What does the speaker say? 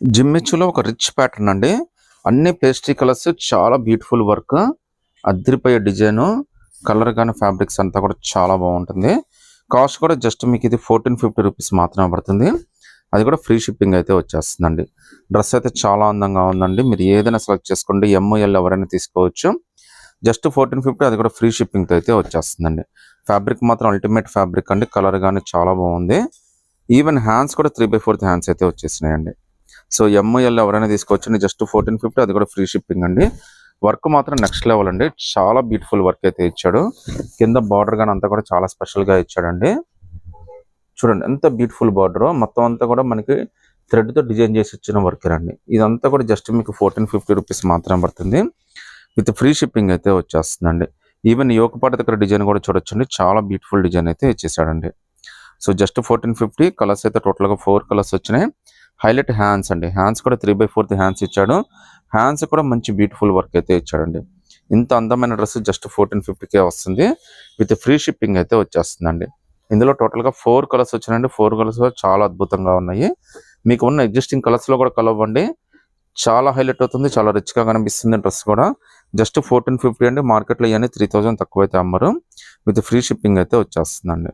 జిమ్మిచ్చులో ఒక rich pattern అండి. అన్ని పేస్ట్రీ కలర్స్, చాలా బ్యూటిఫుల్ వర్క్, అద్రిపోయే డిజైను, కలర్ కానీ ఫ్యాబ్రిక్స్ అంతా కూడా చాలా బాగుంటుంది. కాస్ట్ కూడా జస్ట్ మీకు ఇది 1450 రూపీస్ మాత్రమే పడుతుంది. అది కూడా ఫ్రీ షిప్పింగ్ అయితే వచ్చేస్తుందండి. డ్రెస్ అయితే చాలా అందంగా ఉందండి. మీరు ఏదైనా సెలెక్ట్ చేసుకోండి, ఎంఎల్ ఎవరైనా తీసుకోవచ్చు. జస్ట్ 1450, అది కూడా ఫ్రీ షిప్పింగ్తో అయితే వచ్చేస్తుందండి. ఫ్యాబ్రిక్ మాత్రం అల్టిమేట్ ఫ్యాబ్రిక్ అండి. కలర్ కానీ చాలా బాగుంది. ఈవెన్ హ్యాండ్స్ కూడా 3/4 హ్యాండ్స్ అయితే వచ్చేసినాయండి. సో ఎంఎల్ ఎవరైనా తీసుకోవచ్చు. జస్ట్ 1450, అది కూడా ఫ్రీ షిప్పింగ్ అండి. వర్క్ మాత్రం నెక్స్ట్ లెవెల్ అండి. చాలా బ్యూటిఫుల్ వర్క్ అయితే ఇచ్చాడు. కింద బార్డర్ కానీ అంతా కూడా చాలా స్పెషల్గా ఇచ్చాడండి. చూడండి ఎంత బ్యూటిఫుల్ బార్డర్, మొత్తం అంతా కూడా మనకి థ్రెడ్తో డిజైన్ చేసి ఇచ్చిన వర్క్ అండి. ఇదంతా కూడా జస్ట్ మీకు 1450 రూపీస్ మాత్రమే పడుతుంది. విత్ ఫ్రీ షిప్పింగ్ అయితే వచ్చేస్తుందండి. ఈవెన్ యోగపాట దగ్గర డిజైన్ కూడా చూడొచ్చండి. చాలా బ్యూటిఫుల్ డిజైన్ అయితే ఇచ్చేసాడండి. So just 1450. కలర్స్ అయితే టోటల్గా 4 కలర్స్ వచ్చినాయి. హైలైట్ హ్యాండ్స్ అండి. హ్యాండ్స్ కూడా 3/4 హ్యాండ్స్ ఇచ్చాడు. హ్యాండ్స్ కూడా మంచి బ్యూటిఫుల్ వర్క్ అయితే ఇచ్చాడండి. ఇంత అందమైన డ్రెస్ జస్ట్ 1450కే వస్తుంది. విత్ ఫ్రీ షిప్పింగ్ అయితే వచ్చేస్తుందండి. ఇందులో టోటల్గా 4 కలర్స్ వచ్చినాయండి. 4 కలర్స్ చాలా అద్భుతంగా ఉన్నాయి. మీకు ఉన్న ఎగ్జిస్టింగ్ కలర్స్లో కూడా కలవండి. చాలా హైలైట్ అవుతుంది. చాలా రిచ్గా కనిపిస్తుంది డ్రెస్ కూడా. జస్ట్ 1450 అండి. మార్కెట్లో ఇవన్నీ 3000 తక్కువైతే అమ్మరు. విత్ ఫ్రీ షిప్పింగ్ అయితే వచ్చేస్తుందండి.